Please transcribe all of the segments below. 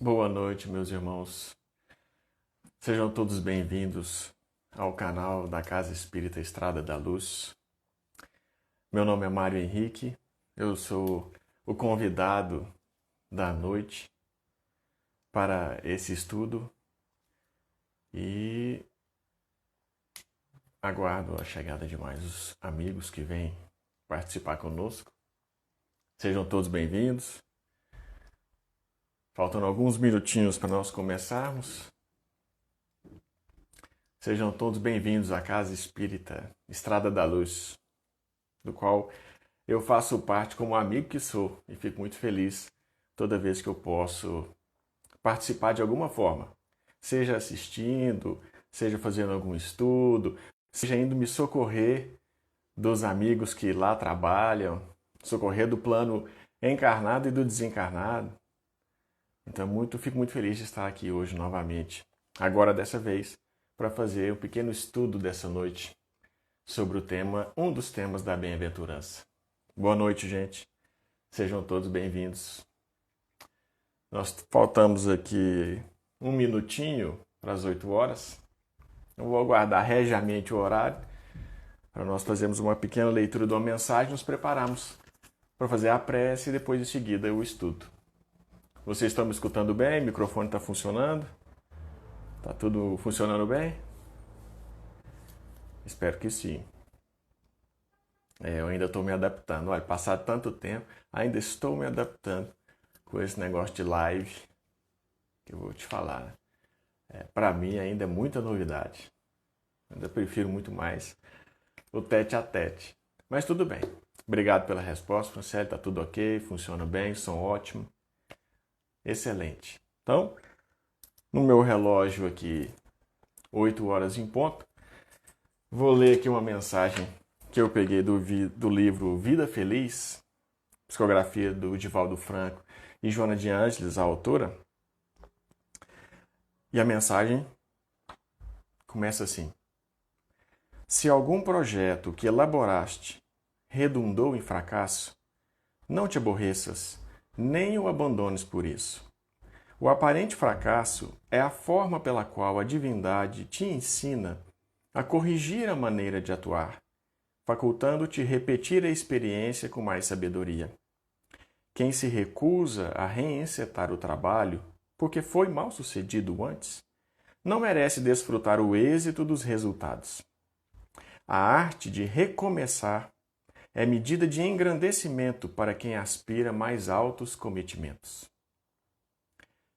Boa noite, meus irmãos. Sejam todos bem-vindos ao canal da Casa Espírita Estrada da Luz. Meu nome é Mário Henrique, eu sou o convidado da noite para esse estudo e aguardo a chegada de mais os amigos que vêm participar conosco. Sejam todos bem-vindos. Faltam alguns minutinhos para nós começarmos. Sejam todos bem-vindos à Casa Espírita Estrada da Luz, do qual eu faço parte como amigo que sou e fico muito feliz toda vez que eu posso participar de alguma forma, seja assistindo, seja fazendo algum estudo, seja indo me socorrer dos amigos que lá trabalham, socorrer do plano encarnado e do desencarnado. Então fico muito feliz de estar aqui hoje novamente, agora dessa vez, para fazer um pequeno estudo dessa noite sobre um dos temas da bem-aventurança. Boa noite, gente. Sejam todos bem-vindos. Nós faltamos aqui um minutinho para as 8 horas. Eu vou aguardar regiamente o horário para nós fazermos uma pequena leitura de uma mensagem e nos prepararmos para fazer a prece e depois em seguida o estudo. Vocês estão me escutando bem? O microfone está funcionando? Está tudo funcionando bem? Espero que sim. Eu ainda estou me adaptando. Olha, passado tanto tempo, ainda estou me adaptando com esse negócio de live, que eu vou te falar. Para mim ainda é muita novidade. Ainda prefiro muito mais o tete a tete. Mas tudo bem. Obrigado pela resposta, Franciele. Está tudo ok, funciona bem, som ótimo. Excelente. Então, no meu relógio aqui, 8 horas em ponto, vou ler aqui uma mensagem que eu peguei do livro Vida Feliz, psicografia do Divaldo Franco e Joana de Ângeles, a autora. E a mensagem começa assim: se algum projeto que elaboraste redundou em fracasso, não te aborreças, nem o abandones por isso. O aparente fracasso é a forma pela qual a divindade te ensina a corrigir a maneira de atuar, facultando-te repetir a experiência com mais sabedoria. Quem se recusa a reencetar o trabalho, porque foi mal sucedido antes, não merece desfrutar o êxito dos resultados. A arte de recomeçar é medida de engrandecimento para quem aspira mais altos cometimentos.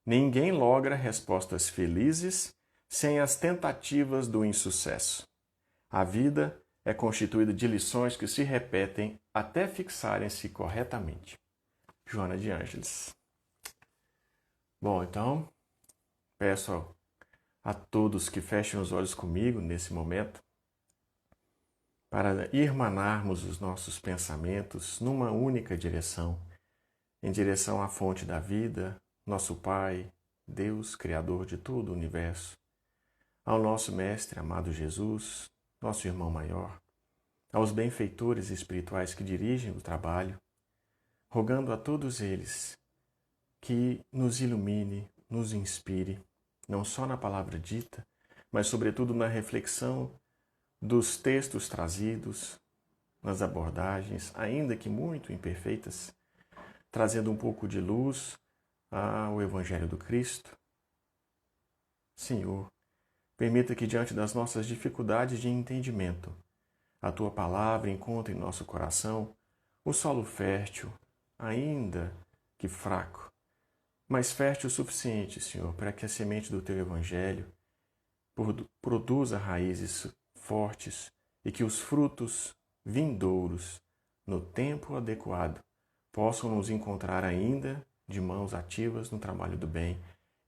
Ninguém logra respostas felizes sem as tentativas do insucesso. A vida é constituída de lições que se repetem até fixarem-se corretamente. Joana de Ângeles. Bom, então, peço a todos que fechem os olhos comigo nesse momento para irmanarmos os nossos pensamentos numa única direção, em direção à fonte da vida, nosso Pai, Deus, Criador de todo o universo, ao nosso Mestre amado Jesus, nosso irmão maior, aos benfeitores espirituais que dirigem o trabalho, rogando a todos eles que nos ilumine, nos inspire, não só na palavra dita, mas sobretudo na reflexão dos textos trazidos, nas abordagens, ainda que muito imperfeitas, trazendo um pouco de luz ao Evangelho do Cristo. Senhor, permita que diante das nossas dificuldades de entendimento, a Tua palavra encontre em nosso coração o solo fértil, ainda que fraco, mas fértil o suficiente, Senhor, para que a semente do Teu Evangelho produza raízes fortes e que os frutos vindouros, no tempo adequado, possam nos encontrar ainda de mãos ativas no trabalho do bem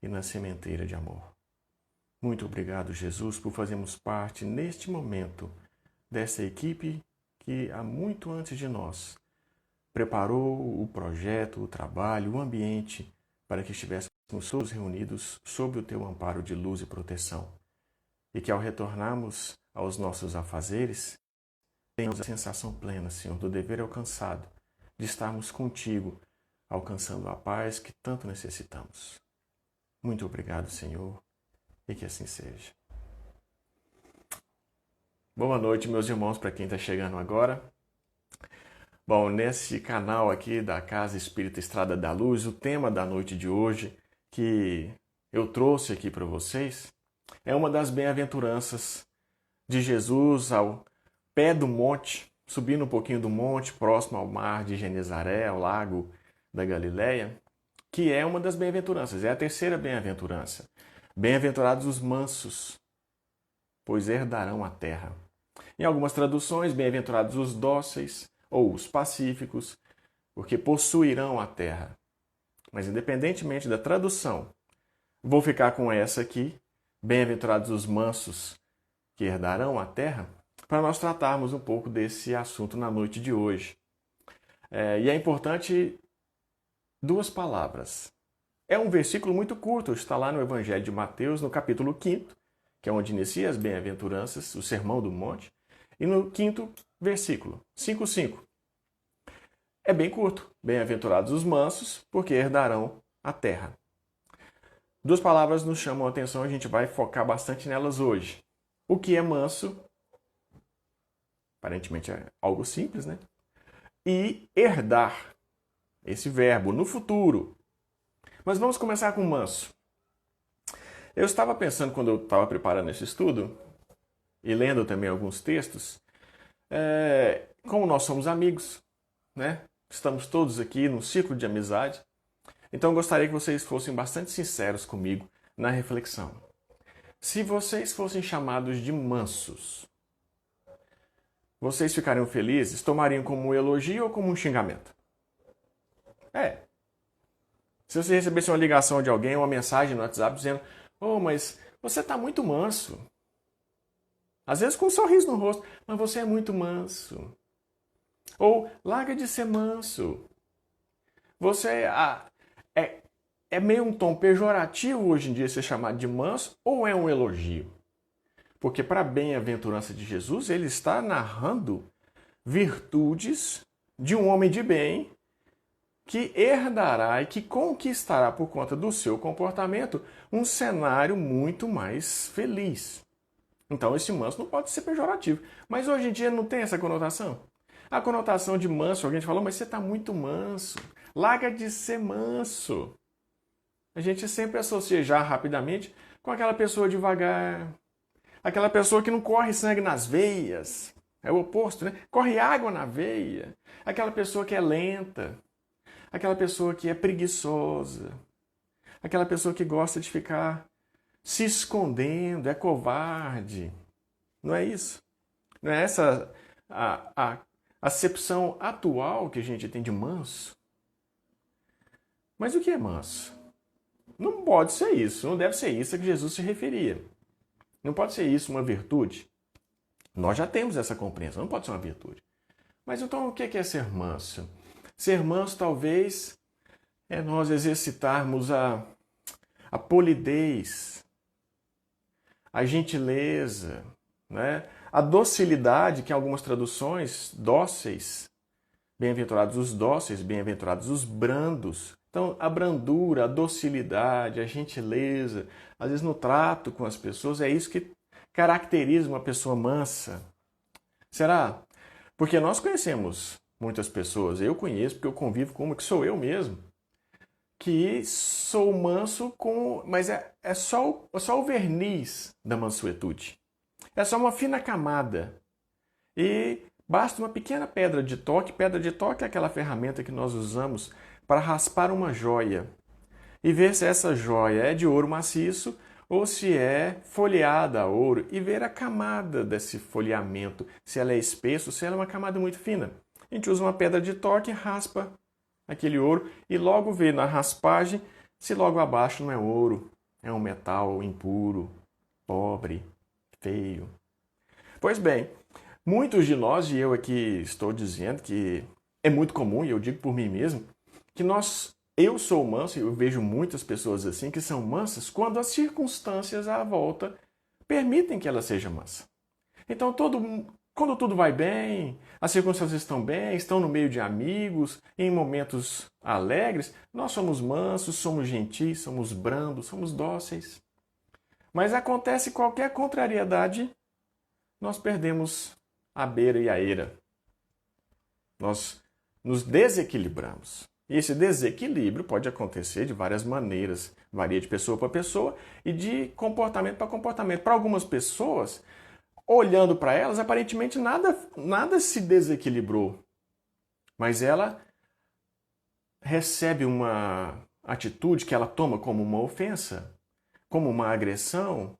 e na sementeira de amor. Muito obrigado, Jesus, por fazermos parte, neste momento, dessa equipe que, há muito antes de nós, preparou o projeto, o trabalho, o ambiente para que estivéssemos todos reunidos sob o Teu amparo de luz e proteção. E que, ao retornarmos aos nossos afazeres, tenhamos a sensação plena, Senhor, do dever alcançado, de estarmos contigo, alcançando a paz que tanto necessitamos. Muito obrigado, Senhor, e que assim seja. Boa noite, meus irmãos, para quem está chegando agora. Bom, nesse canal aqui da Casa Espírita Estrada da Luz, o tema da noite de hoje que eu trouxe aqui para vocês é uma das bem-aventuranças de Jesus ao pé do monte, subindo um pouquinho do monte, próximo ao mar de Genezaré, ao lago da Galileia, que é uma das bem-aventuranças, é a terceira bem-aventurança. Bem-aventurados os mansos, pois herdarão a terra. Em algumas traduções, bem-aventurados os dóceis ou os pacíficos, porque possuirão a terra. Mas independentemente da tradução, vou ficar com essa aqui, bem-aventurados os mansos, que herdarão a terra, para nós tratarmos um pouco desse assunto na noite de hoje. E é importante duas palavras. É um versículo muito curto, está lá no Evangelho de Mateus, no capítulo 5º, que é onde inicia as bem-aventuranças, o Sermão do Monte, e no 5º versículo, 5:5. É bem curto. Bem-aventurados os mansos, porque herdarão a terra. Duas palavras nos chamam a atenção, a gente vai focar bastante nelas hoje. O que é manso? Aparentemente é algo simples, né? E herdar, esse verbo, no futuro. Mas vamos começar com manso. Eu estava pensando, quando eu estava preparando esse estudo, e lendo também alguns textos, como nós somos amigos, né? Estamos todos aqui num ciclo de amizade, então eu gostaria que vocês fossem bastante sinceros comigo na reflexão. Se vocês fossem chamados de mansos, vocês ficariam felizes? Tomariam como um elogio ou como um xingamento? Se você recebesse uma ligação de alguém, uma mensagem no WhatsApp dizendo: "Oh, mas você está muito manso." Às vezes com um sorriso no rosto, mas você é muito manso. Ou larga de ser manso. Você é meio um tom pejorativo hoje em dia ser chamado de manso ou é um elogio? Porque para a bem-aventurança de Jesus, ele está narrando virtudes de um homem de bem que herdará e que conquistará por conta do seu comportamento um cenário muito mais feliz. Então esse manso não pode ser pejorativo. Mas hoje em dia não tem essa conotação. A conotação de manso, alguém falou, mas você está muito manso. Larga de ser manso. A gente sempre associa já rapidamente com aquela pessoa devagar. Aquela pessoa que não corre sangue nas veias. É o oposto, né? Corre água na veia. Aquela pessoa que é lenta. Aquela pessoa que é preguiçosa. Aquela pessoa que gosta de ficar se escondendo, é covarde. Não é isso? Não é essa a acepção atual que a gente tem de manso? Mas o que é manso? Não pode ser isso, não deve ser isso a que Jesus se referia. Não pode ser isso uma virtude. Nós já temos essa compreensão, não pode ser uma virtude. Mas então o que é ser manso? Ser manso talvez é nós exercitarmos a polidez, a gentileza, né? A docilidade, que em algumas traduções, dóceis, bem-aventurados os dóceis, bem-aventurados os brandos. Então, a brandura, a docilidade, a gentileza, às vezes no trato com as pessoas, é isso que caracteriza uma pessoa mansa. Será? Porque nós conhecemos muitas pessoas, eu conheço porque eu convivo com uma que sou eu mesmo, que sou manso, mas é só o verniz da mansuetude. É só uma fina camada. E basta uma pequena pedra de toque. Pedra de toque é aquela ferramenta que nós usamos para raspar uma joia e ver se essa joia é de ouro maciço ou se é folheada a ouro e ver a camada desse folheamento, se ela é espessa ou se ela é uma camada muito fina. A gente usa uma pedra de toque e raspa aquele ouro e logo vê na raspagem se logo abaixo não é ouro, é um metal impuro, pobre, feio. Pois bem, muitos de nós, e eu aqui estou dizendo que é muito comum, e eu digo por mim mesmo, que eu sou manso, e eu vejo muitas pessoas assim que são mansas quando as circunstâncias à volta permitem que ela seja mansa. Então Quando tudo vai bem, as circunstâncias estão bem, estão no meio de amigos, em momentos alegres, nós somos mansos, somos gentis, somos brandos, somos dóceis. Mas acontece qualquer contrariedade, nós perdemos a beira e a eira. Nós nos desequilibramos. E esse desequilíbrio pode acontecer de várias maneiras, varia de pessoa para pessoa e de comportamento para comportamento. Para algumas pessoas, olhando para elas, aparentemente nada se desequilibrou, mas ela recebe uma atitude que ela toma como uma ofensa, como uma agressão,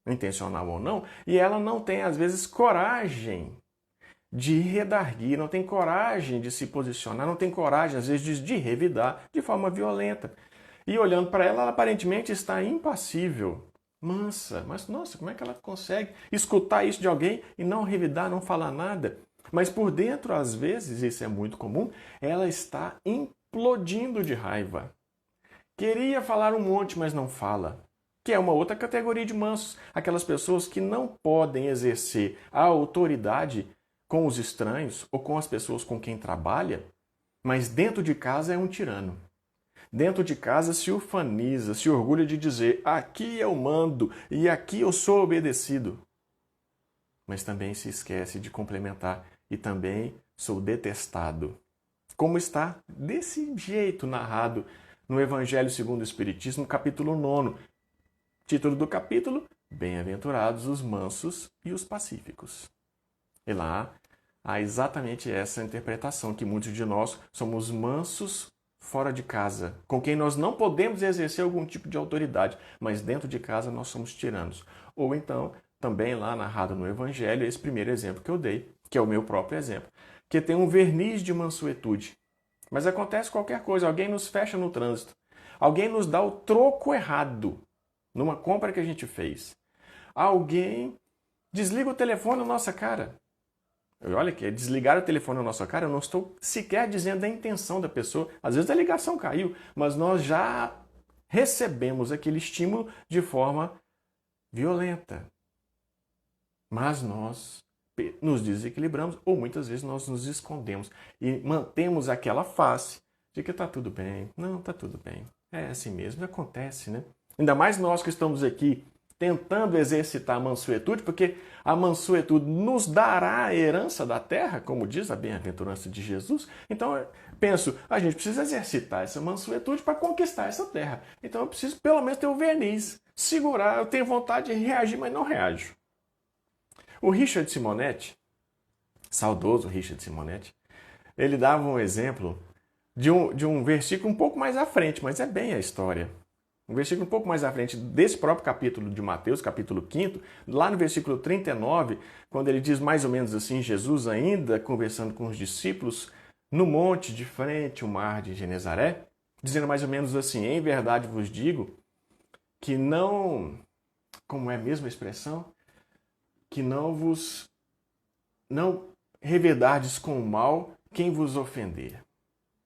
intencional ou não, e ela não tem, às vezes, coragem de redarguir, não tem coragem de se posicionar, não tem coragem, às vezes, de revidar de forma violenta. E olhando para ela, ela aparentemente está impassível, mansa. Mas, nossa, como é que ela consegue escutar isso de alguém e não revidar, não falar nada? Mas por dentro, às vezes, isso é muito comum, ela está implodindo de raiva. Queria falar um monte, mas não fala. Que é uma outra categoria de mansos, aquelas pessoas que não podem exercer a autoridade com os estranhos ou com as pessoas com quem trabalha, mas dentro de casa é um tirano. Dentro de casa se ufaniza, se orgulha de dizer: aqui eu mando e aqui eu sou obedecido. Mas também se esquece de complementar: e também sou detestado. Como está desse jeito narrado no Evangelho segundo o Espiritismo, capítulo 9. Título do capítulo: Bem-aventurados os mansos e os pacíficos. E lá há exatamente essa interpretação, que muitos de nós somos mansos fora de casa, com quem nós não podemos exercer algum tipo de autoridade, mas dentro de casa nós somos tiranos. Ou então, também lá narrado no Evangelho, esse primeiro exemplo que eu dei, que é o meu próprio exemplo, que tem um verniz de mansuetude. Mas acontece qualquer coisa, alguém nos fecha no trânsito, alguém nos dá o troco errado numa compra que a gente fez. Alguém desliga o telefone na nossa cara. Olha que desligar o telefone na nossa cara, eu não estou sequer dizendo a intenção da pessoa. Às vezes a ligação caiu, mas nós já recebemos aquele estímulo de forma violenta. Mas nós nos desequilibramos ou muitas vezes nós nos escondemos e mantemos aquela face de que está tudo bem. Não, está tudo bem. É assim mesmo, acontece, né? Ainda mais nós que estamos aqui tentando exercitar a mansuetude, porque a mansuetude nos dará a herança da terra, como diz a bem-aventurança de Jesus. Então, eu penso, a gente precisa exercitar essa mansuetude para conquistar essa terra. Então, eu preciso pelo menos ter o verniz, segurar. Eu tenho vontade de reagir, mas não reajo. O Richard Simonetti, saudoso Richard Simonetti, ele dava um exemplo de um versículo um pouco mais à frente, mas é bem a história. Um versículo um pouco mais à frente desse próprio capítulo de Mateus, capítulo 5, lá no versículo 39, quando ele diz mais ou menos assim: Jesus ainda conversando com os discípulos no monte de frente ao mar de Genezaré, dizendo mais ou menos assim: em verdade vos digo que não, como é a mesma expressão, que não revedardes com o mal quem vos ofender.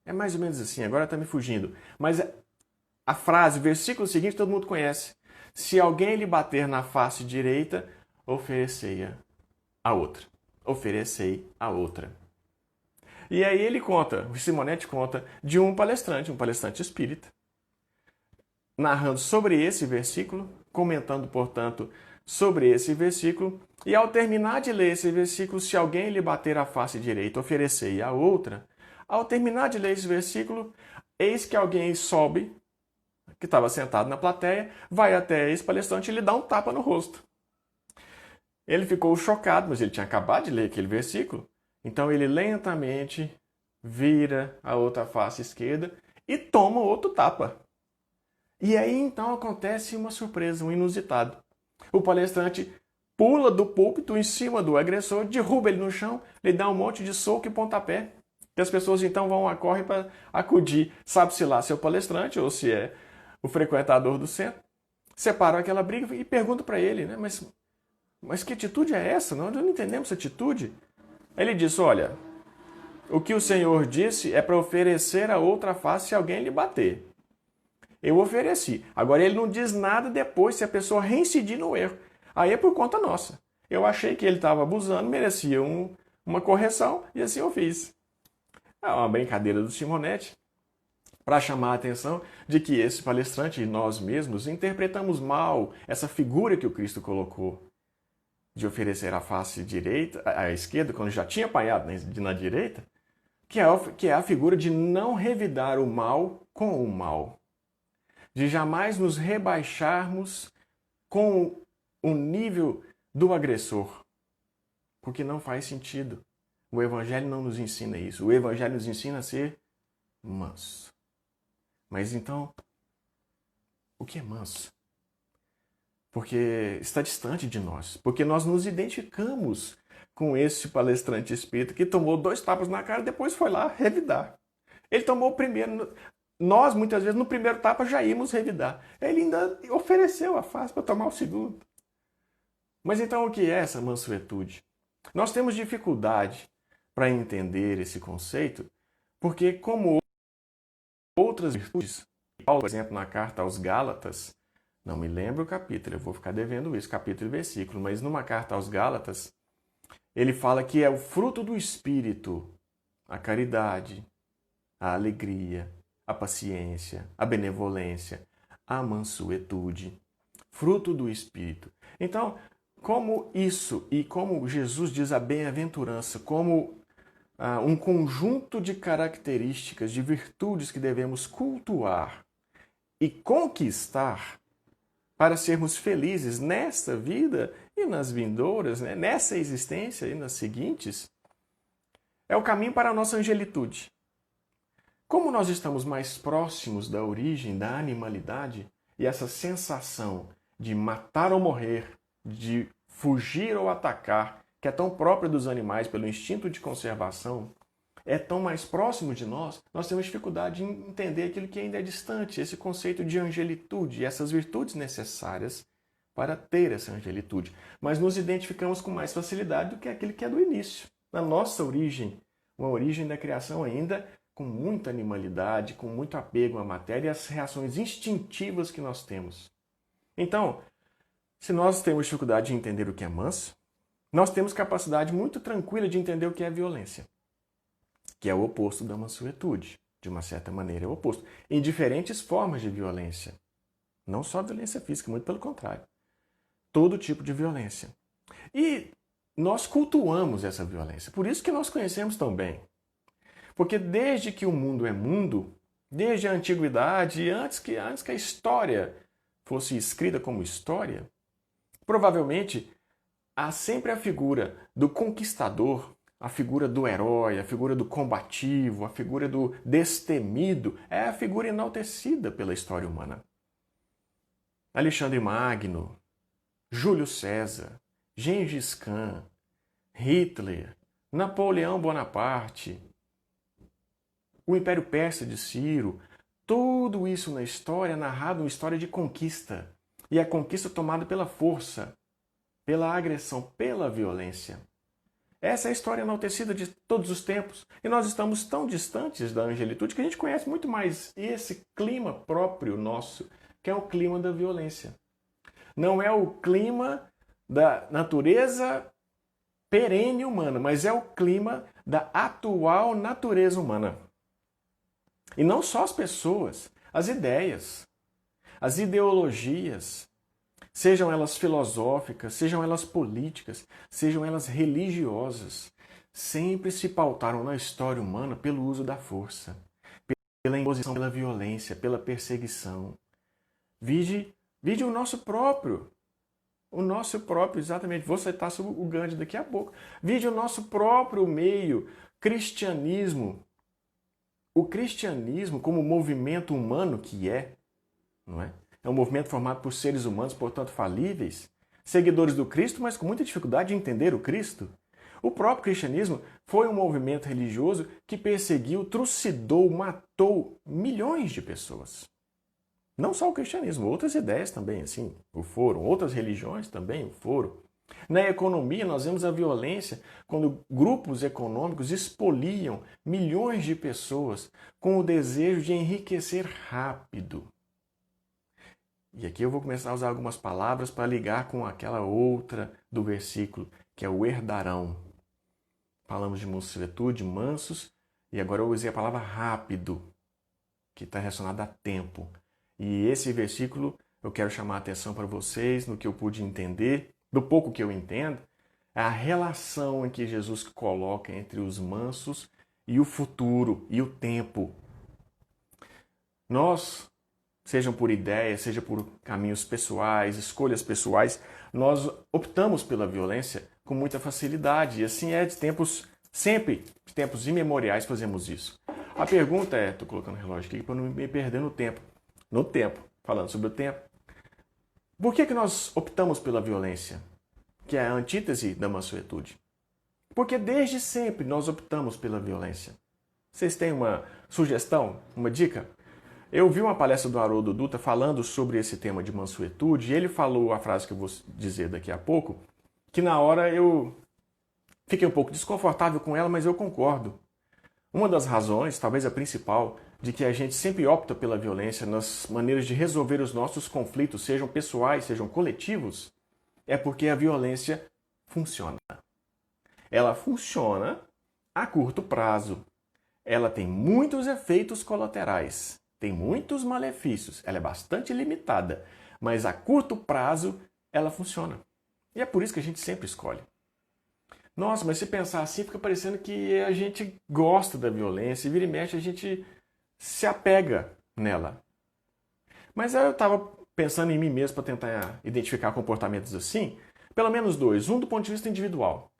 É mais ou menos assim, agora está me fugindo. Mas a frase, o versículo seguinte, todo mundo conhece. Se alguém lhe bater na face direita, oferecei-a a outra. Oferecei a outra. E aí ele conta, o Simonetti conta, de um palestrante espírita, narrando sobre esse versículo, comentando, portanto, sobre esse versículo, e ao terminar de ler esse versículo, se alguém lhe bater a face direita, oferecei a outra. Ao terminar de ler esse versículo, eis que alguém sobe, que estava sentado na plateia, vai até esse palestrante e lhe dá um tapa no rosto. Ele ficou chocado, mas ele tinha acabado de ler aquele versículo. Então ele lentamente vira a outra face esquerda e toma outro tapa. E aí então acontece uma surpresa, um inusitado. O palestrante pula do púlpito em cima do agressor, derruba ele no chão, lhe dá um monte de soco e pontapé. E as pessoas então correm para acudir, sabe-se lá se é o palestrante ou se é o frequentador do centro, separam aquela briga e perguntam para ele, né? Mas que atitude é essa? Nós não entendemos essa atitude. Ele disse: olha, o que o Senhor disse é para oferecer a outra face se alguém lhe bater. Eu ofereci. Agora ele não diz nada depois se a pessoa reincidir no erro. Aí é por conta nossa. Eu achei que ele estava abusando, merecia uma correção e assim eu fiz. É uma brincadeira do Simonetti para chamar a atenção de que esse palestrante e nós mesmos interpretamos mal essa figura que o Cristo colocou de oferecer a face direita, à esquerda, quando já tinha apanhado na direita, que é a figura de não revidar o mal com o mal, de jamais nos rebaixarmos com o nível do agressor, porque não faz sentido. O Evangelho não nos ensina isso. O Evangelho nos ensina a ser manso. Mas então, o que é manso? Porque está distante de nós. Porque nós nos identificamos com esse palestrante espírita que tomou 2 tapas na cara e depois foi lá revidar. Ele tomou o primeiro. Nós, muitas vezes, no primeiro tapa já íamos revidar. Ele ainda ofereceu a face para tomar o segundo. Mas então o que é essa mansuetude? Nós temos dificuldade para entender esse conceito, porque como outras virtudes, Paulo, por exemplo, na carta aos Gálatas, não me lembro o capítulo, eu vou ficar devendo isso, capítulo e versículo, mas numa carta aos Gálatas, ele fala que é o fruto do Espírito, a caridade, a alegria, a paciência, a benevolência, a mansuetude, fruto do Espírito. Então, como isso e como Jesus diz a bem-aventurança, como um conjunto de características, de virtudes que devemos cultuar e conquistar para sermos felizes nesta vida e nas vindouras, né? Nessa existência e nas seguintes, é o caminho para a nossa angelitude. Como nós estamos mais próximos da origem da animalidade e essa sensação de matar ou morrer, de fugir ou atacar, que é tão própria dos animais pelo instinto de conservação, é tão mais próximo de nós, nós temos dificuldade em entender aquilo que ainda é distante, esse conceito de angelitude, essas virtudes necessárias para ter essa angelitude. Mas nos identificamos com mais facilidade do que aquele que é do início. Na nossa origem, uma origem da criação ainda com muita animalidade, com muito apego à matéria e às reações instintivas que nós temos. Então, se nós temos dificuldade de entender o que é manso, nós temos capacidade muito tranquila de entender o que é violência, que é o oposto da mansuetude. De uma certa maneira, é o oposto. Em diferentes formas de violência. Não só violência física, muito pelo contrário. Todo tipo de violência. E nós cultuamos essa violência. Por isso que nós conhecemos tão bem. Porque desde que o mundo é mundo, desde a antiguidade, antes que a história fosse escrita como história, provavelmente há sempre a figura do conquistador, a figura do herói, a figura do combativo, a figura do destemido, é a figura enaltecida pela história humana. Alexandre Magno, Júlio César, Gengis Khan, Hitler, Napoleão Bonaparte, o Império Persa de Ciro, tudo isso na história é narrado uma história de conquista. E a conquista tomada pela força, pela agressão, pela violência. Essa é a história enaltecida de todos os tempos. E nós estamos tão distantes da angelitude que a gente conhece muito mais esse clima próprio nosso, que é o clima da violência. Não é o clima da natureza perene humana, mas é o clima da atual natureza humana. E não só as pessoas, as ideias, as ideologias, sejam elas filosóficas, sejam elas políticas, sejam elas religiosas, sempre se pautaram na história humana pelo uso da força, pela imposição, pela violência, pela perseguição. Vide o nosso próprio, exatamente, vou citar sobre o Gandhi daqui a pouco. Vide o nosso próprio meio, cristianismo. O cristianismo, como movimento humano que é, não é? É um movimento formado por seres humanos, portanto falíveis, seguidores do Cristo, mas com muita dificuldade de entender o Cristo. O próprio cristianismo foi um movimento religioso que perseguiu, trucidou, matou milhões de pessoas. Não só o cristianismo, outras ideias também assim o foram, outras religiões também o foram. Na economia, nós vemos a violência quando grupos econômicos expoliam milhões de pessoas com o desejo de enriquecer rápido. E aqui eu vou começar a usar algumas palavras para ligar com aquela outra do versículo, que é o herdarão. Falamos de mansuetude, mansos, e agora eu usei a palavra rápido, que está relacionada a tempo. E esse versículo eu quero chamar a atenção para vocês no que eu pude entender, do pouco que eu entendo, é a relação em que Jesus coloca entre os mansos e o futuro e o tempo. Nós, sejam por ideias, seja por caminhos pessoais, escolhas pessoais, nós optamos pela violência com muita facilidade. E assim é de tempos, sempre de tempos imemoriais fazemos isso. A pergunta é, estou colocando o relógio aqui para não me perder no tempo. No tempo, falando sobre o tempo. Por que nós optamos pela violência? Que é a antítese da mansuetude. Porque desde sempre nós optamos pela violência. Vocês têm uma sugestão, uma dica? Eu vi uma palestra do Haroldo Dutra falando sobre esse tema de mansuetude e ele falou a frase que eu vou dizer daqui a pouco, que na hora eu fiquei um pouco desconfortável com ela, mas eu concordo. Uma das razões, talvez a principal, de que a gente sempre opta pela violência nas maneiras de resolver os nossos conflitos, sejam pessoais, sejam coletivos, é porque a violência funciona. Ela funciona a curto prazo. Ela tem muitos efeitos colaterais, tem muitos malefícios, ela é bastante limitada, mas a curto prazo ela funciona. E é por isso que a gente sempre escolhe. Nossa, mas se pensar assim, fica parecendo que a gente gosta da violência e vira e mexe a gente se apega nela. Mas eu estava pensando em mim mesmo para tentar identificar comportamentos assim, pelo menos dois. Um do ponto de vista individual.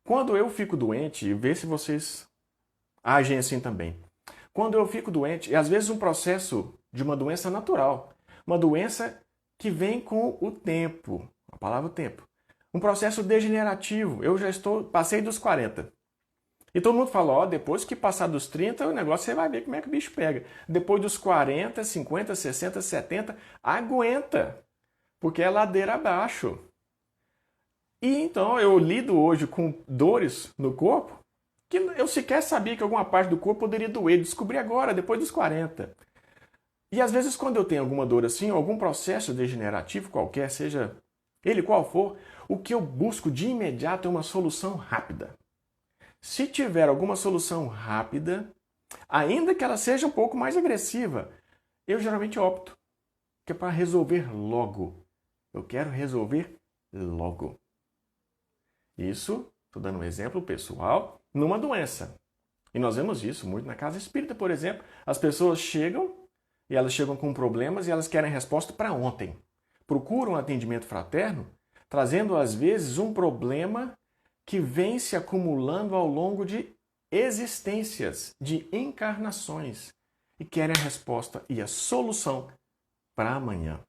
Quando eu fico doente, e ver se vocês agem assim também. Quando eu fico doente, é às vezes um processo de uma doença natural. Uma doença que vem com o tempo. A palavra tempo. Um processo degenerativo. Eu já passei dos 40. E todo mundo fala, ó, depois que passar dos 30, o negócio você vai ver como é que o bicho pega. Depois dos 40, 50, 60, 70, aguenta. Porque é ladeira abaixo. E então eu lido hoje com dores no corpo que eu sequer sabia que alguma parte do corpo poderia doer. Descobri agora, depois dos 40. E às vezes quando eu tenho alguma dor assim, algum processo degenerativo qualquer, seja ele qual for, o que eu busco de imediato é uma solução rápida. Se tiver alguma solução rápida, ainda que ela seja um pouco mais agressiva, eu geralmente opto que é para resolver logo. Eu quero resolver logo. Isso, estou dando um exemplo pessoal, numa doença. E nós vemos isso muito na casa espírita, por exemplo. As pessoas chegam e elas chegam com problemas e elas querem resposta para ontem. Procuram um atendimento fraterno, trazendo às vezes um problema que vem se acumulando ao longo de existências, de encarnações, e querem a resposta e a solução para amanhã.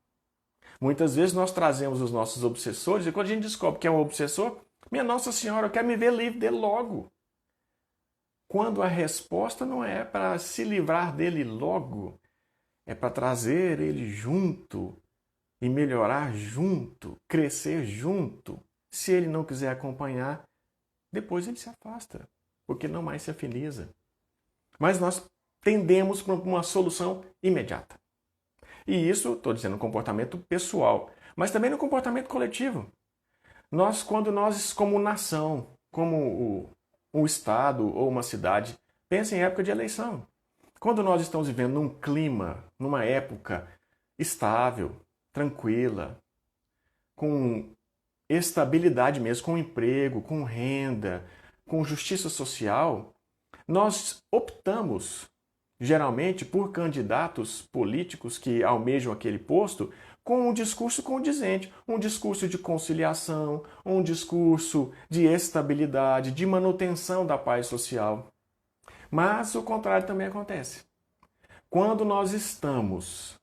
Muitas vezes nós trazemos os nossos obsessores e quando a gente descobre que é um obsessor, minha Nossa Senhora, eu quero me ver livre dele logo. Quando a resposta não é para se livrar dele logo, é para trazer ele junto e melhorar junto, crescer junto. Se ele não quiser acompanhar, depois ele se afasta, porque não mais se afiniza. Mas nós tendemos para uma solução imediata. E isso, estou dizendo, um comportamento pessoal, mas também no comportamento coletivo. Quando nós, como nação, como um estado ou uma cidade, pensa em época de eleição. Quando nós estamos vivendo num clima, numa época estável, tranquila, com estabilidade mesmo, com emprego, com renda, com justiça social, nós optamos, geralmente, por candidatos políticos que almejam aquele posto com um discurso condizente, um discurso de conciliação, um discurso de estabilidade, de manutenção da paz social. Mas o contrário também acontece. Quando nós estamos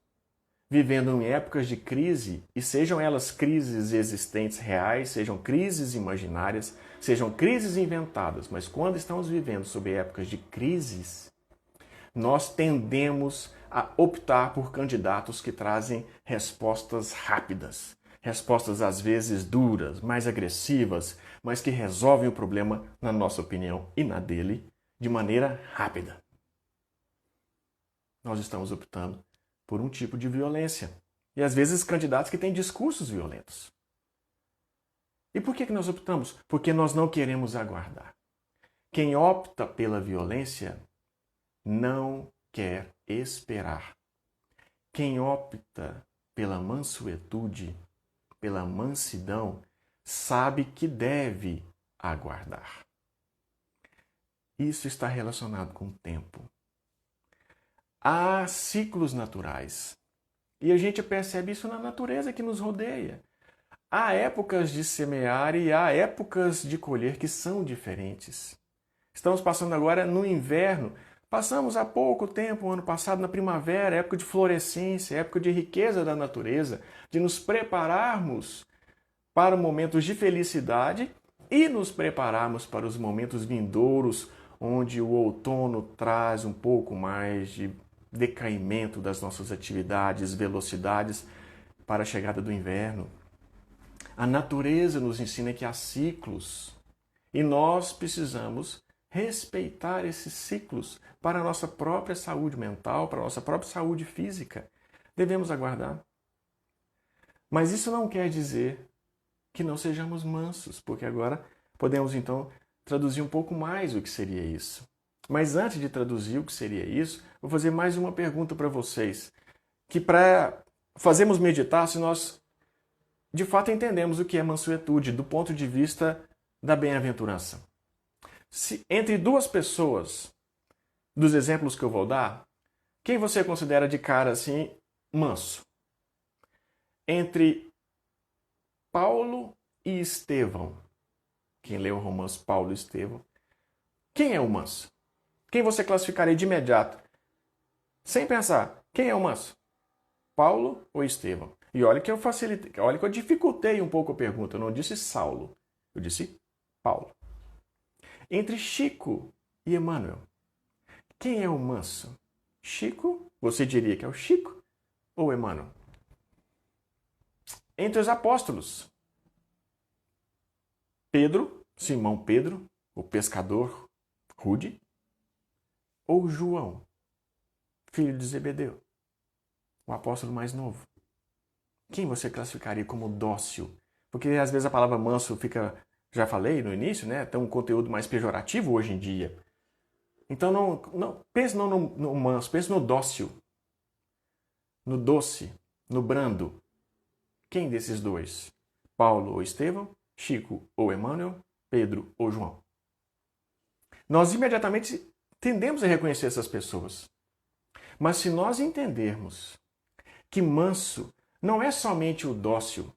vivendo em épocas de crise, e sejam elas crises existentes reais, sejam crises imaginárias, sejam crises inventadas, mas quando estamos vivendo sob épocas de crises, nós tendemos a optar por candidatos que trazem respostas rápidas, respostas às vezes duras, mais agressivas, mas que resolvem o problema, na nossa opinião e na dele, de maneira rápida. Nós estamos optando por um tipo de violência. E às vezes candidatos que têm discursos violentos. E por que nós optamos? Porque nós não queremos aguardar. Quem opta pela violência não quer esperar. Quem opta pela mansuetude, pela mansidão, sabe que deve aguardar. Isso está relacionado com o tempo. Há ciclos naturais. E a gente percebe isso na natureza que nos rodeia. Há épocas de semear e há épocas de colher que são diferentes. Estamos passando agora no inverno. Passamos há pouco tempo, ano passado, na primavera, época de florescência, época de riqueza da natureza, de nos prepararmos para momentos de felicidade e nos prepararmos para os momentos vindouros, onde o outono traz um pouco mais de decaimento das nossas atividades, velocidades, para a chegada do inverno. A natureza nos ensina que há ciclos e nós precisamos respeitar esses ciclos para a nossa própria saúde mental, para a nossa própria saúde física. Devemos aguardar. Mas isso não quer dizer que não sejamos mansos, porque agora podemos então traduzir um pouco mais o que seria isso. Mas antes de traduzir o que seria isso, vou fazer mais uma pergunta para vocês, que para fazermos meditar se nós de fato entendemos o que é mansuetude do ponto de vista da bem-aventurança. Se entre duas pessoas, dos exemplos que eu vou dar, quem você considera de cara assim manso? Entre Paulo e Estevão. Quem leu o romance Paulo e Estevão? Quem é o manso? Quem você classificaria de imediato? Sem pensar, quem é o manso? Paulo ou Estevão? E olha que eu facilitei, olha que eu dificultei um pouco a pergunta. Eu não disse Saulo, eu disse Paulo. Entre Chico e Emmanuel, quem é o manso? Chico? Você diria que é o Chico ou Emmanuel? Entre os apóstolos, Pedro, Simão Pedro, o pescador rude, ou João, filho de Zebedeu, o apóstolo mais novo? Quem você classificaria como dócil? Porque às vezes a palavra manso fica, já falei no início, né? Tem um conteúdo mais pejorativo hoje em dia. Então não pense não no manso, pense no dócil, no doce, no brando. Quem desses dois? Paulo ou Estevão? Chico ou Emmanuel? Pedro ou João? Nós imediatamente tendemos a reconhecer essas pessoas. Mas se nós entendermos que manso não é somente o dócil,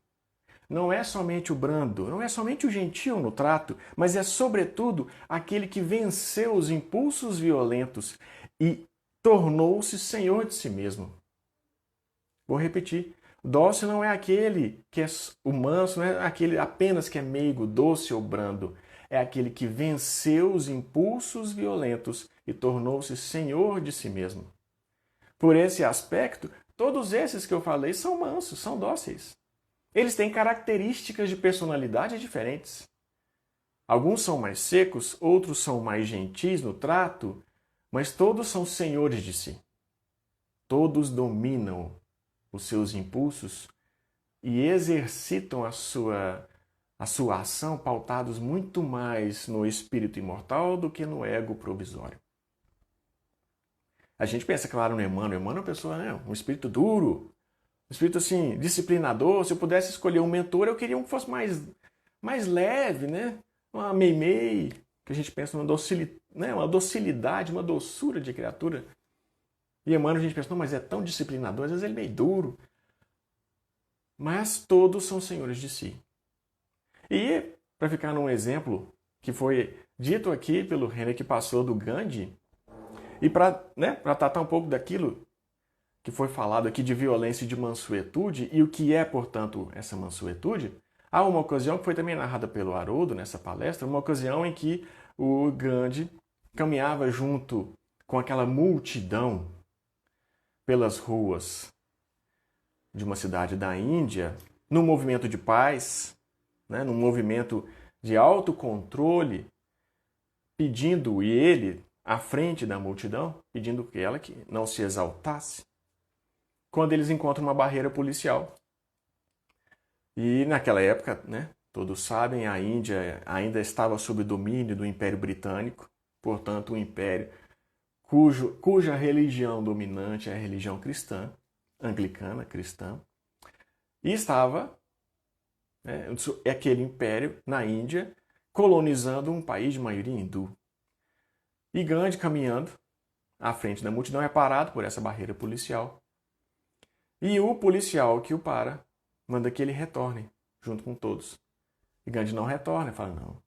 não é somente o brando, não é somente o gentil no trato, mas é sobretudo aquele que venceu os impulsos violentos e tornou-se senhor de si mesmo. Vou repetir. Dócil não é aquele que é o manso, não é aquele apenas que é meigo, doce ou brando. É aquele que venceu os impulsos violentos e tornou-se senhor de si mesmo. Por esse aspecto, todos esses que eu falei são mansos, são dóceis. Eles têm características de personalidade diferentes. Alguns são mais secos, outros são mais gentis no trato, mas todos são senhores de si. Todos dominam os seus impulsos e exercitam a sua ação pautados muito mais no espírito imortal do que no ego provisório. A gente pensa, claro, no Emmanuel. Emmanuel é uma pessoa, né? Um espírito duro, um espírito assim, disciplinador. Se eu pudesse escolher um mentor, eu queria um que fosse mais leve, né? Uma meimei, que a gente pensa numa uma docilidade, uma doçura de criatura. E Emmanuel a gente pensa, não, mas é tão disciplinador, às vezes ele é meio duro. Mas todos são senhores de si. E, para ficar num exemplo que foi dito aqui pelo René que passou do Gandhi, e para tratar um pouco daquilo que foi falado aqui de violência e de mansuetude, e o que é, portanto, essa mansuetude, há uma ocasião que foi também narrada pelo Haroldo nessa palestra, uma ocasião em que o Gandhi caminhava junto com aquela multidão pelas ruas de uma cidade da Índia, num movimento de paz, num movimento de autocontrole, pedindo, e ele, à frente da multidão, pedindo que ela que não se exaltasse. quando eles encontram uma barreira policial. E naquela época, né, todos sabem, a Índia ainda estava sob domínio do Império Britânico, portanto, um império cuja religião dominante é a religião cristã, anglicana, cristã, e estava aquele império na Índia colonizando um país de maioria hindu. E Gandhi, caminhando à frente da multidão, é parado por essa barreira policial. E o policial que o para manda que ele retorne junto com todos. E Gandhi não retorna, ele fala, não,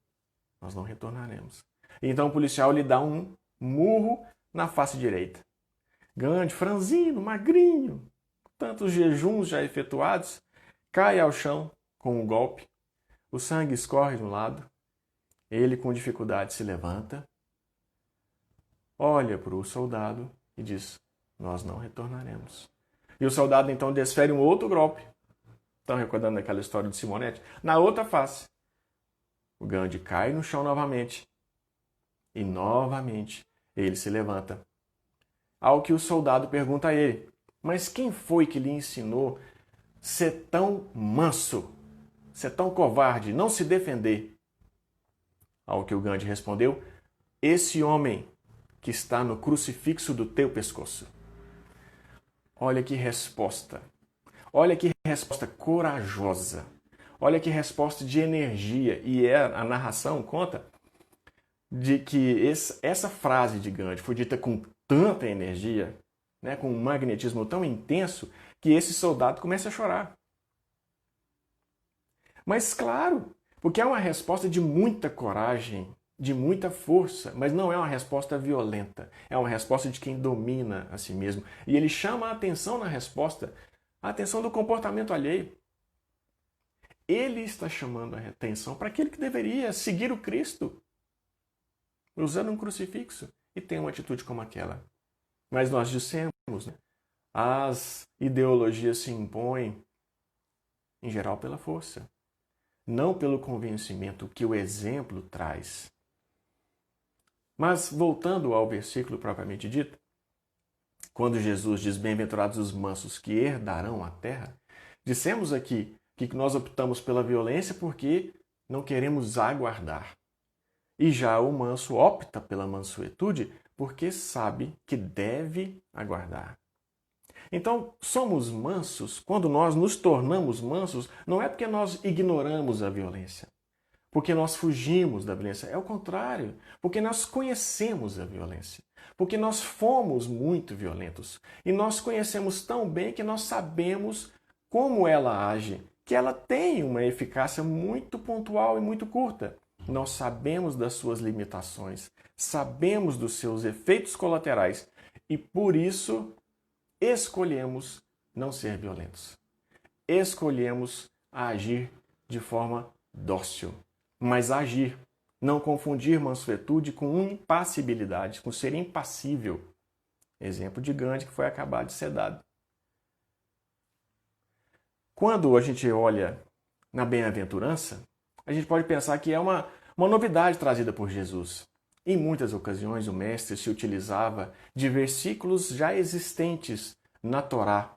nós não retornaremos. E então o policial lhe dá um murro na face direita. Gandhi, franzino, magrinho, tantos jejuns já efetuados, cai ao chão com um golpe, o sangue escorre de um lado, ele com dificuldade se levanta, olha para o soldado e diz, nós não retornaremos. E o soldado então desfere um outro golpe. Estão recordando aquela história de Simonete? Na outra face, o Gandhi cai no chão novamente. E novamente ele se levanta. Ao que o soldado pergunta a ele, mas quem foi que lhe ensinou ser tão manso, ser tão covarde, não se defender? Ao que o Gandhi respondeu, esse homem que está no crucifixo do teu pescoço. Olha que resposta. Olha que resposta corajosa. Olha que resposta de energia. E a narração conta de que essa frase de Gandhi foi dita com tanta energia, né, com um magnetismo tão intenso, que esse soldado começa a chorar. Mas claro, porque é uma resposta de muita coragem, de muita força, mas não é uma resposta violenta. É uma resposta de quem domina a si mesmo. E ele chama a atenção na resposta, a atenção do comportamento alheio. Ele está chamando a atenção para aquele que deveria seguir o Cristo, usando um crucifixo, e tem uma atitude como aquela. Mas nós dissemos, né? As ideologias se impõem, em geral, pela força, não pelo convencimento que o exemplo traz. Mas, voltando ao versículo propriamente dito, quando Jesus diz, bem-aventurados os mansos que herdarão a terra, dissemos aqui que nós optamos pela violência porque não queremos aguardar. E já o manso opta pela mansuetude porque sabe que deve aguardar. Então, somos mansos, quando nós nos tornamos mansos, não é porque nós ignoramos a violência, porque nós fugimos da violência. É o contrário, porque nós conhecemos a violência, porque nós fomos muito violentos. E nós conhecemos tão bem que nós sabemos como ela age, que ela tem uma eficácia muito pontual e muito curta. Nós sabemos das suas limitações, sabemos dos seus efeitos colaterais e, por isso, escolhemos não ser violentos. Escolhemos agir de forma dócil, mas agir, não confundir mansuetude com impassibilidade, com ser impassível. Exemplo de Gandhi que foi acabado de ser dado. Quando a gente olha na bem-aventurança, a gente pode pensar que é uma novidade trazida por Jesus. Em muitas ocasiões, o mestre se utilizava de versículos já existentes na Torá,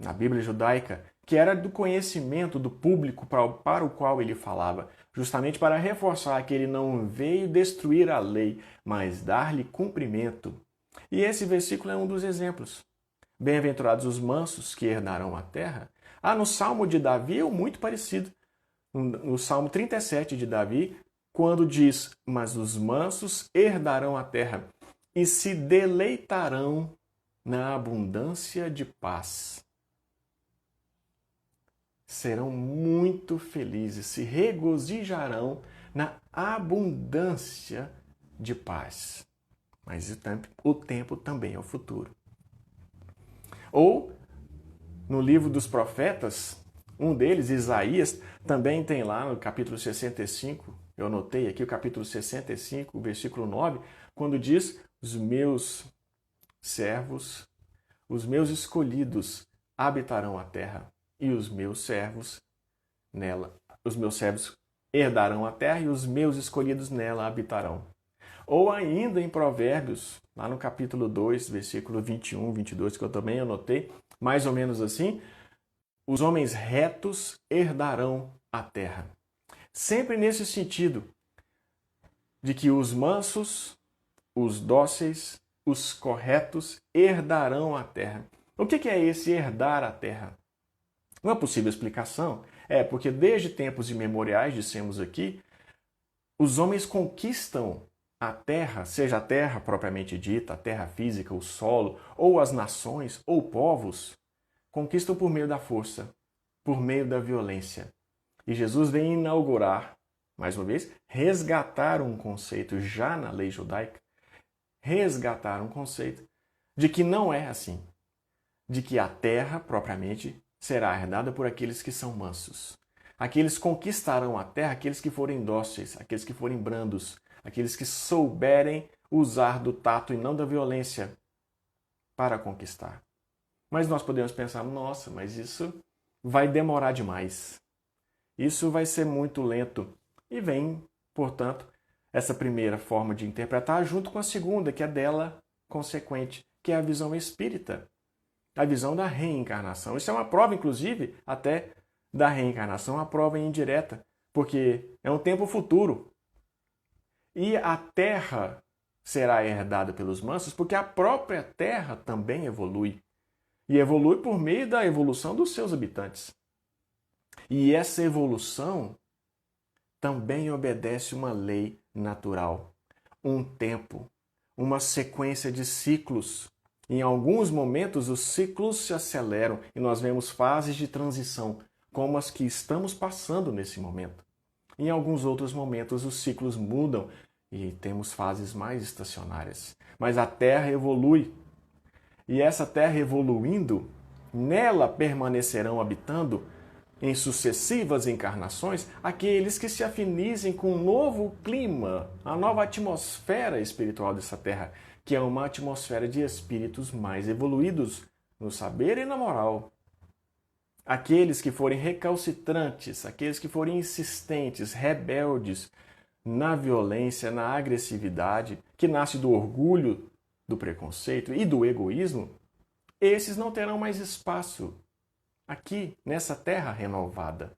na Bíblia judaica, que era do conhecimento do público para o qual ele falava, justamente para reforçar que ele não veio destruir a lei, mas dar-lhe cumprimento. E esse versículo é um dos exemplos. Bem-aventurados os mansos que herdarão a terra. No Salmo de Davi é muito parecido. No Salmo 37 de Davi, quando diz, mas os mansos herdarão a terra e se deleitarão na abundância de paz. Serão muito felizes, se regozijarão na abundância de paz. Mas o tempo também é o futuro. Ou, no livro dos profetas, um deles, Isaías, também tem lá no capítulo 65, eu anotei aqui o capítulo 65, versículo 9, quando diz, os meus servos, os meus escolhidos habitarão a terra, e os meus servos nela, os meus servos herdarão a terra, e os meus escolhidos nela habitarão. Ou ainda em Provérbios, lá no capítulo 2, versículo 21, 22, que eu também anotei, mais ou menos assim, os homens retos herdarão a terra. Sempre nesse sentido, de que os mansos, os dóceis, os corretos herdarão a terra. O que é esse herdar a terra? Uma possível explicação é porque desde tempos imemoriais, dissemos aqui, os homens conquistam a terra, seja a terra propriamente dita, a terra física, o solo, ou as nações, ou povos, conquistam por meio da força, por meio da violência. E Jesus vem inaugurar, mais uma vez, resgatar um conceito já na lei judaica, resgatar um conceito de que não é assim, de que a terra propriamente será herdada por aqueles que são mansos. Aqueles conquistarão a terra, aqueles que forem dóceis, aqueles que forem brandos, aqueles que souberem usar do tato e não da violência para conquistar. Mas nós podemos pensar, nossa, mas isso vai demorar demais. Isso vai ser muito lento. E vem, portanto, essa primeira forma de interpretar junto com a segunda, que é dela consequente, que é a visão espírita. A visão da reencarnação. Isso é uma prova, inclusive, até da reencarnação, uma prova indireta, porque é um tempo futuro. E a terra será herdada pelos mansos, porque a própria terra também evolui. E evolui por meio da evolução dos seus habitantes. E essa evolução também obedece uma lei natural, um tempo, uma sequência de ciclos. Em alguns momentos, os ciclos se aceleram e nós vemos fases de transição, como as que estamos passando nesse momento. Em alguns outros momentos, os ciclos mudam e temos fases mais estacionárias. Mas a Terra evolui. E essa Terra evoluindo, nela permanecerão habitando, em sucessivas encarnações, aqueles que se afinizem com o novo clima, a nova atmosfera espiritual dessa Terra, que é uma atmosfera de espíritos mais evoluídos no saber e na moral. Aqueles que forem recalcitrantes, aqueles que forem insistentes, rebeldes na violência, na agressividade, que nasce do orgulho, do preconceito e do egoísmo, esses não terão mais espaço aqui, nessa terra renovada,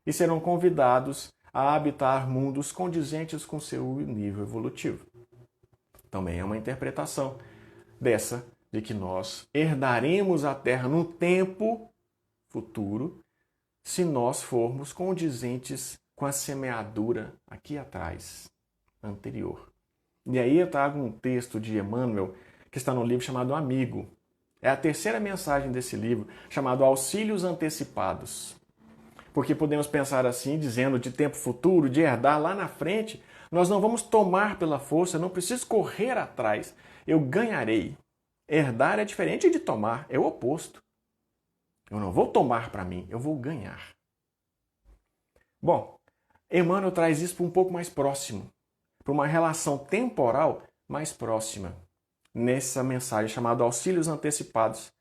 e serão convidados a habitar mundos condizentes com seu nível evolutivo. Também é uma interpretação dessa, de que nós herdaremos a terra no tempo futuro, se nós formos condizentes com a semeadura aqui atrás, anterior. E aí eu trago um texto de Emmanuel, que está no livro chamado Amigo. É a terceira mensagem desse livro, chamado Auxílios Antecipados. Porque podemos pensar assim, dizendo de tempo futuro, de herdar lá na frente, nós não vamos tomar pela força, não preciso correr atrás, eu ganharei. Herdar é diferente de tomar, é o oposto. Eu não vou tomar para mim, eu vou ganhar. Bom, Emmanuel traz isso para um pouco mais próximo, para uma relação temporal mais próxima, nessa mensagem chamada Auxílios Antecipados,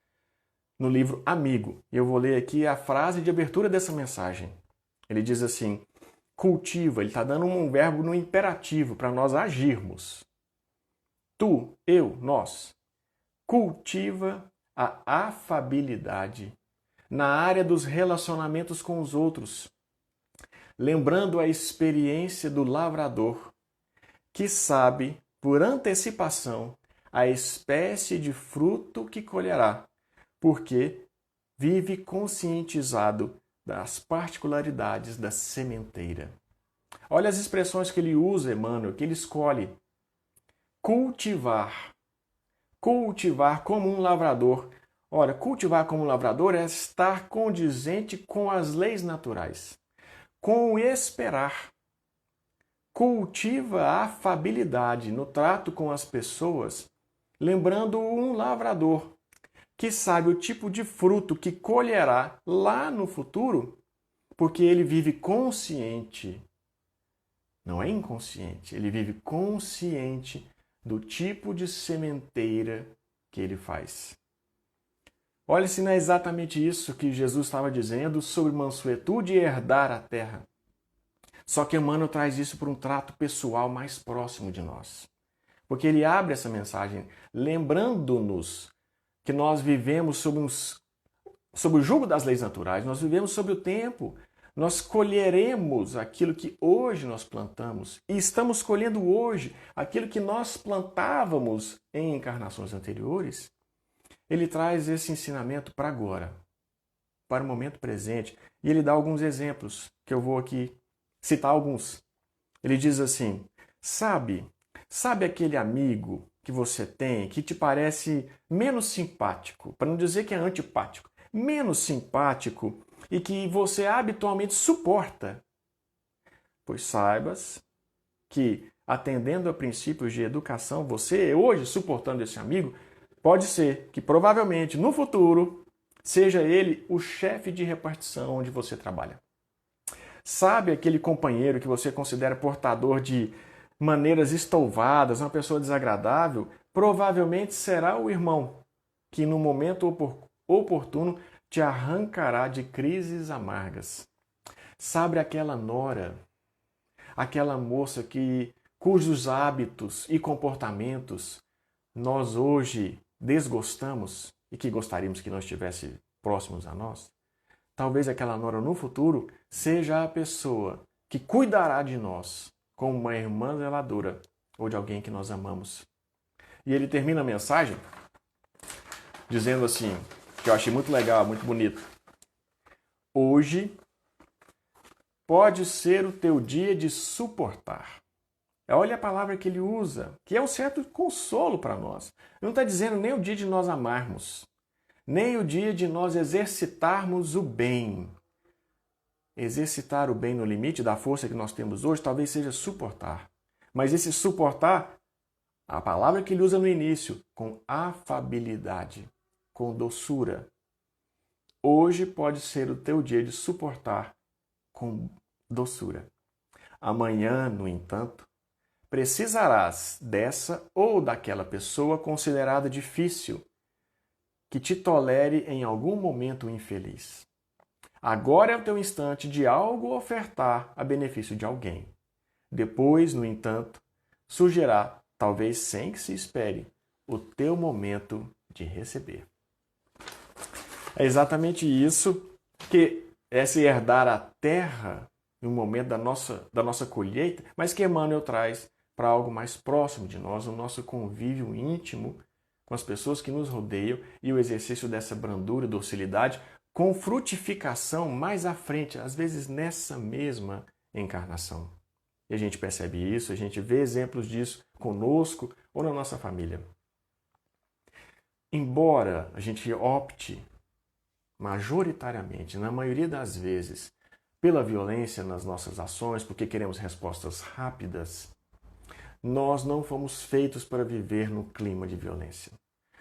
no livro Amigo. E eu vou ler aqui a frase de abertura dessa mensagem. Ele diz assim, cultiva, ele está dando um verbo no imperativo para nós agirmos. Tu, eu, nós, cultiva a afabilidade na área dos relacionamentos com os outros, lembrando a experiência do lavrador, que sabe, por antecipação, a espécie de fruto que colherá, porque vive conscientizado das particularidades da sementeira. Olha as expressões que ele usa, Emmanuel, que ele escolhe. Cultivar. Cultivar como um lavrador. Ora, cultivar como um lavrador é estar condizente com as leis naturais, com o esperar. Cultiva a afabilidade no trato com as pessoas, lembrando um lavrador que sabe o tipo de fruto que colherá lá no futuro, porque ele vive consciente. Não é inconsciente, ele vive consciente do tipo de sementeira que ele faz. Olha se não é exatamente isso que Jesus estava dizendo sobre mansuetude e herdar a terra. Só que Emmanuel traz isso para um trato pessoal mais próximo de nós. Porque ele abre essa mensagem lembrando-nos que nós vivemos sob sob o jugo das leis naturais, nós vivemos sob o tempo. Nós colheremos aquilo que hoje nós plantamos. E estamos colhendo hoje aquilo que nós plantávamos em encarnações anteriores. Ele traz esse ensinamento para agora, para o momento presente. E ele dá alguns exemplos, que eu vou aqui citar alguns. Ele diz assim: sabe aquele amigo que você tem que te parece menos simpático, para não dizer que é antipático, menos simpático e que você habitualmente suporta? Pois saibas que, atendendo a princípios de educação, você hoje suportando esse amigo, pode ser que provavelmente no futuro seja ele o chefe de repartição onde você trabalha. Sabe aquele companheiro que você considera portador de maneiras estouvadas, uma pessoa desagradável? Provavelmente será o irmão que no momento oportuno te arrancará de crises amargas. Sabe aquela nora, aquela moça cujos hábitos e comportamentos nós hoje desgostamos e que gostaríamos que não estivesse próximos a nós? Talvez aquela nora no futuro seja a pessoa que cuidará de nós como uma irmã zeladora ou de alguém que nós amamos. E ele termina a mensagem dizendo assim, que eu achei muito legal, muito bonito. Hoje pode ser o teu dia de suportar. Olha a palavra que ele usa, que é um certo consolo para nós. Não está dizendo nem o dia de nós amarmos, nem o dia de nós exercitarmos o bem. Exercitar o bem no limite da força que nós temos hoje talvez seja suportar. Mas esse suportar, a palavra que ele usa no início, com afabilidade, com doçura. Hoje pode ser o teu dia de suportar com doçura. Amanhã, no entanto, precisarás dessa ou daquela pessoa considerada difícil, que te tolere em algum momento infeliz. Agora é o teu instante de algo ofertar a benefício de alguém. Depois, no entanto, surgirá, talvez sem que se espere, o teu momento de receber. É exatamente isso que é se herdar a terra no momento da nossa colheita, mas que Emmanuel traz para algo mais próximo de nós, o nosso convívio íntimo com as pessoas que nos rodeiam e o exercício dessa brandura e docilidade com frutificação mais à frente, às vezes nessa mesma encarnação. E a gente percebe isso, a gente vê exemplos disso conosco ou na nossa família. Embora a gente opte majoritariamente, na maioria das vezes, pela violência nas nossas ações, porque queremos respostas rápidas, nós não fomos feitos para viver no clima de violência.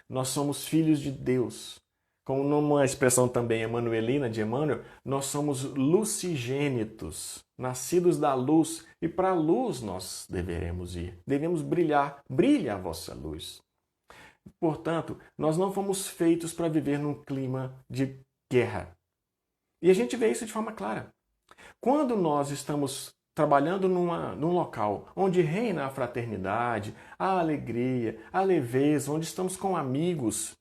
Nós somos filhos de Deus. Como numa expressão também emanuelina de Emmanuel, nós somos lucigênitos, nascidos da luz, e para a luz nós deveremos ir. Devemos brilhar. Brilha a vossa luz. Portanto, nós não fomos feitos para viver num clima de guerra. E a gente vê isso de forma clara. Quando nós estamos trabalhando num local onde reina a fraternidade, a alegria, a leveza, onde estamos com amigos,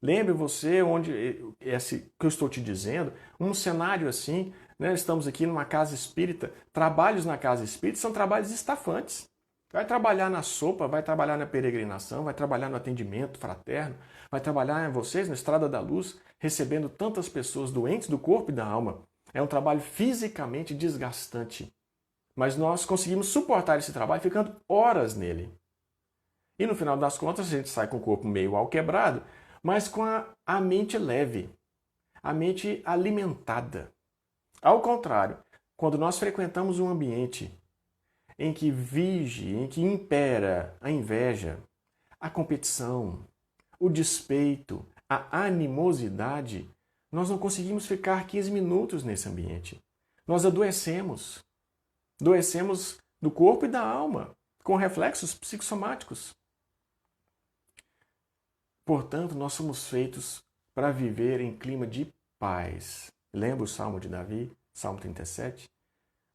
lembre você onde esse que eu estou te dizendo, um cenário assim, né? Estamos aqui numa casa espírita, trabalhos na casa espírita são trabalhos estafantes. Vai trabalhar na sopa, vai trabalhar na peregrinação, vai trabalhar no atendimento fraterno, vai trabalhar vocês na Estrada da Luz, recebendo tantas pessoas doentes do corpo e da alma. É um trabalho fisicamente desgastante. Mas nós conseguimos suportar esse trabalho ficando horas nele. E no final das contas a gente sai com o corpo meio alquebrado, mas com a mente leve, a mente alimentada. Ao contrário, quando nós frequentamos um ambiente em que vige, em que impera a inveja, a competição, o despeito, a animosidade, nós não conseguimos ficar 15 minutos nesse ambiente. Nós adoecemos. Adoecemos do corpo e da alma, com reflexos psicossomáticos. Portanto, nós somos feitos para viver em clima de paz. Lembra o Salmo de Davi, Salmo 37?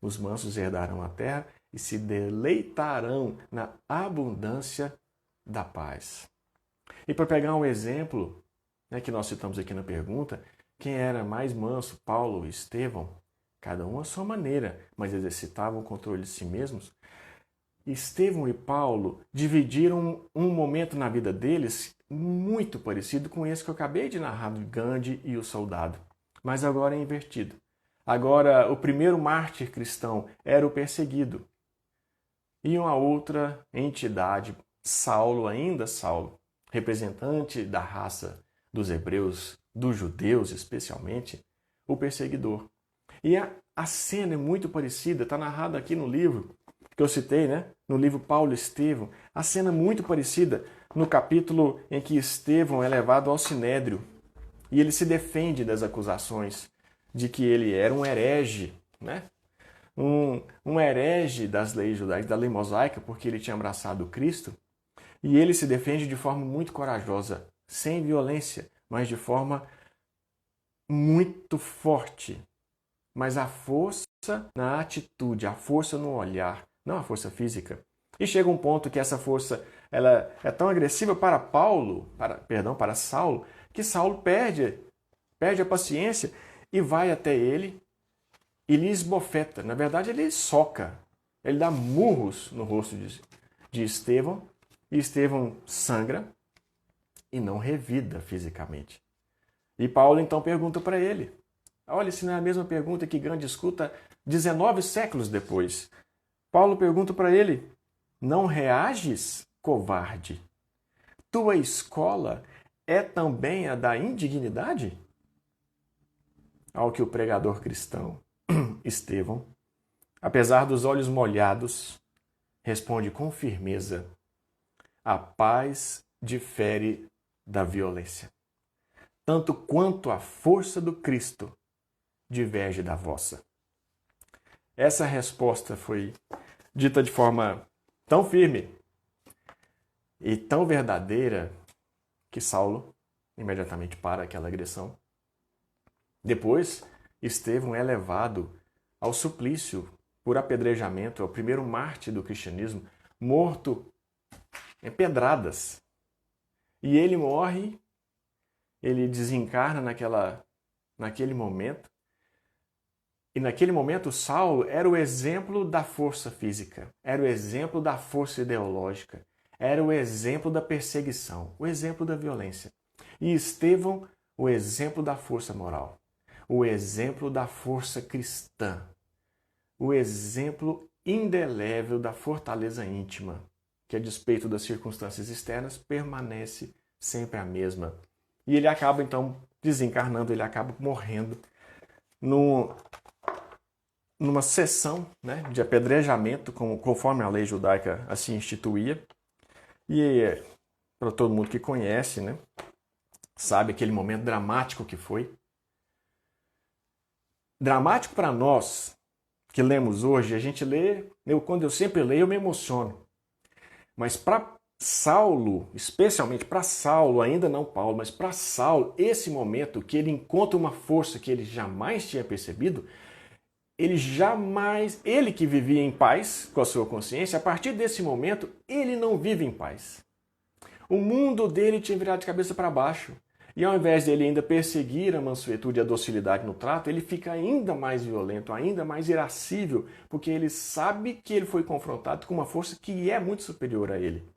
Os mansos herdarão a terra e se deleitarão na abundância da paz. E para pegar um exemplo, né, que nós citamos aqui na pergunta, quem era mais manso, Paulo ou Estevão, cada um à sua maneira, mas exercitavam o controle de si mesmos. Estevão e Paulo dividiram um momento na vida deles muito parecido com esse que eu acabei de narrar do Gandhi e o soldado, mas agora é invertido. Agora, o primeiro mártir cristão era o perseguido. E uma outra entidade, Saulo, ainda Saulo, representante da raça dos hebreus, dos judeus especialmente, o perseguidor. E a cena é muito parecida, está narrada aqui no livro que eu citei, né? No livro Paulo e Estevão. A cena é muito parecida no capítulo em que Estevão é levado ao sinédrio e ele se defende das acusações de que ele era um herege, né? Um herege das leis judaicas, da lei mosaica, porque ele tinha abraçado Cristo. E ele se defende de forma muito corajosa, sem violência, mas de forma muito forte. Mas a força na atitude, a força no olhar, não a força física. E chega um ponto que essa força ela é tão agressiva para para Saulo, que Saulo perde a paciência e vai até ele e lhe esbofeta. Na verdade, ele soca, ele dá murros no rosto de Estevão, e Estevão sangra e não revida fisicamente. E Paulo então pergunta para ele, olha, se não é a mesma pergunta que Gandhi escuta 19 séculos depois. Paulo pergunta para ele, não reages, covarde? Tua escola é também a da indignidade? Ao que o pregador cristão, Estevão, apesar dos olhos molhados, responde com firmeza, a paz difere da violência, tanto quanto a força do Cristo diverge da vossa. Essa resposta foi dita de forma tão firme e tão verdadeira que Saulo imediatamente para aquela agressão. Depois, Estevão é levado ao suplício por apedrejamento, é o primeiro mártir do cristianismo, morto em pedradas. E ele morre, ele desencarna naquele momento. E naquele momento, Saulo era o exemplo da força física, era o exemplo da força ideológica, era o exemplo da perseguição, o exemplo da violência. E Estevão, o exemplo da força moral, o exemplo da força cristã, o exemplo indelével da fortaleza íntima, que a despeito das circunstâncias externas permanece sempre a mesma. E ele acaba então desencarnando, ele acaba morrendo numa sessão, né, de apedrejamento, conforme a lei judaica assim instituía. E para todo mundo que conhece, né, sabe aquele momento dramático que foi. Dramático para nós que lemos hoje, a gente lê, quando eu sempre leio eu me emociono. Mas para Saulo, especialmente para Saulo, ainda não Paulo, mas para Saulo, esse momento que ele encontra uma força que ele jamais tinha percebido, ele que vivia em paz com a sua consciência, a partir desse momento, ele não vive em paz. O mundo dele tinha virado de cabeça para baixo. E ao invés dele ainda perseguir a mansuetude e a docilidade no trato, ele fica ainda mais violento, ainda mais irascível, porque ele sabe que ele foi confrontado com uma força que é muito superior a ele.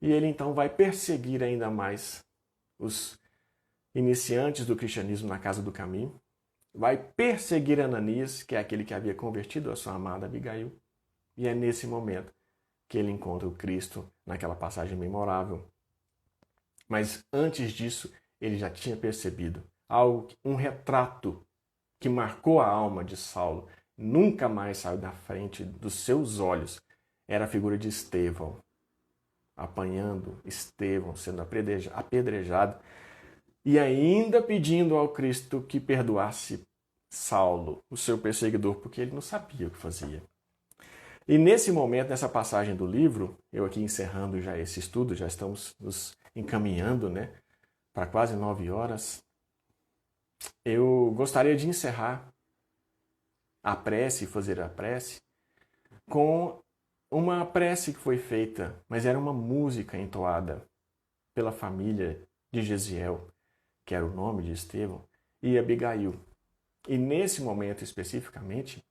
E ele então vai perseguir ainda mais os iniciantes do cristianismo na casa do caminho, vai perseguir Ananias, que é aquele que havia convertido a sua amada Abigail, e é nesse momento que ele encontra o Cristo naquela passagem memorável. Mas antes disso, ele já tinha percebido um retrato que marcou a alma de Saulo, nunca mais saiu da frente dos seus olhos. Era a figura de Estevão, apanhando Estevão, sendo apedrejado, e ainda pedindo ao Cristo que perdoasse Saulo, o seu perseguidor, porque ele não sabia o que fazia. E nesse momento, nessa passagem do livro, eu aqui encerrando já esse estudo, já estamos nos encaminhando, né, para quase 9 horas, eu gostaria de encerrar a prece, fazer a prece, com uma prece que foi feita, mas era uma música entoada pela família de Gesiel, que era o nome de Estevão, e Abigail. E nesse momento especificamente,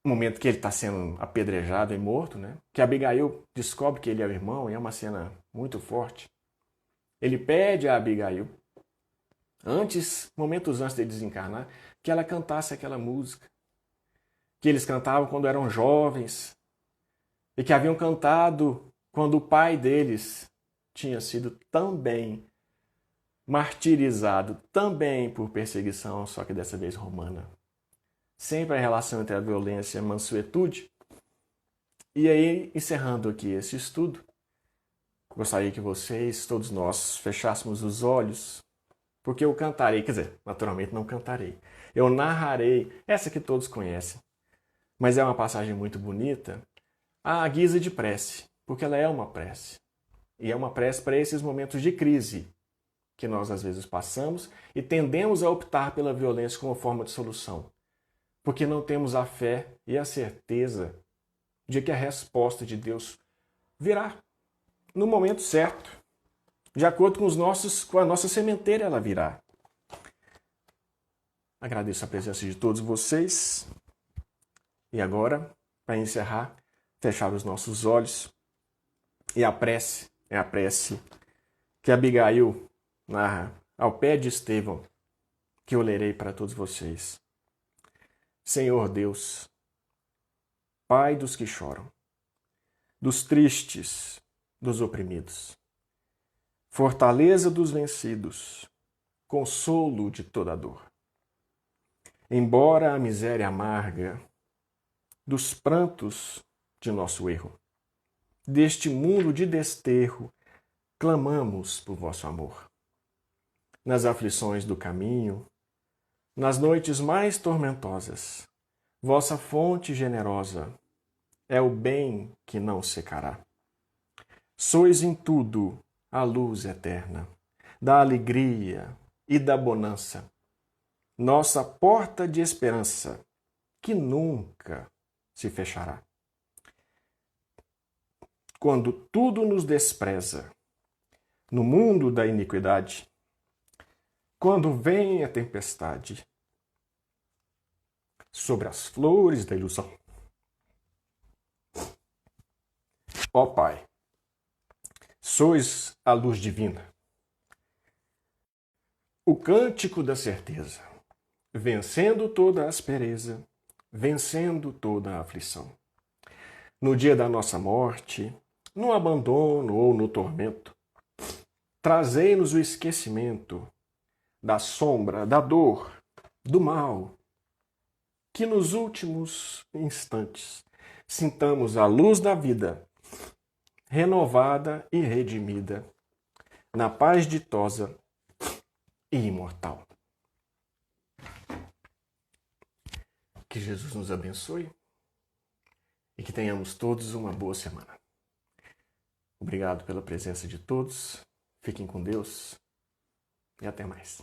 o momento que ele está sendo apedrejado e morto, né? Que Abigail descobre que ele é o irmão, e é uma cena muito forte. Ele pede a Abigail, momentos antes de desencarnar, que ela cantasse aquela música que eles cantavam quando eram jovens e que haviam cantado quando o pai deles tinha sido também martirizado, também por perseguição, só que dessa vez romana. Sempre a relação entre a violência e a mansuetude. E aí, encerrando aqui esse estudo, gostaria que vocês, todos nós, fechássemos os olhos, porque eu cantarei, quer dizer, naturalmente não cantarei, eu narrarei essa que todos conhecem, mas é uma passagem muito bonita, à guisa de prece, porque ela é uma prece. E é uma prece para esses momentos de crise que nós às vezes passamos e tendemos a optar pela violência como forma de solução, porque não temos a fé e a certeza de que a resposta de Deus virá no momento certo. De acordo com a nossa sementeira, ela virá. Agradeço a presença de todos vocês. E agora, para encerrar, fechar os nossos olhos. E a prece é a prece que Abigail narra ao pé de Estevão, que eu lerei para todos vocês. Senhor Deus, Pai dos que choram, dos tristes, dos oprimidos, fortaleza dos vencidos, consolo de toda dor. Embora a miséria amarga dos prantos de nosso erro, deste mundo de desterro, clamamos por vosso amor. Nas aflições do caminho, nas noites mais tormentosas, vossa fonte generosa é o bem que não secará. Sois em tudo a luz eterna, da alegria e da bonança, nossa porta de esperança, que nunca se fechará. Quando tudo nos despreza, no mundo da iniquidade, quando vem a tempestade sobre as flores da ilusão. Ó Pai, sois a luz divina, o cântico da certeza, vencendo toda a aspereza, vencendo toda a aflição. No dia da nossa morte, no abandono ou no tormento, trazei-nos o esquecimento da sombra, da dor, do mal, que nos últimos instantes sintamos a luz da vida, renovada e redimida, na paz ditosa e imortal. Que Jesus nos abençoe e que tenhamos todos uma boa semana. Obrigado pela presença de todos, fiquem com Deus e até mais.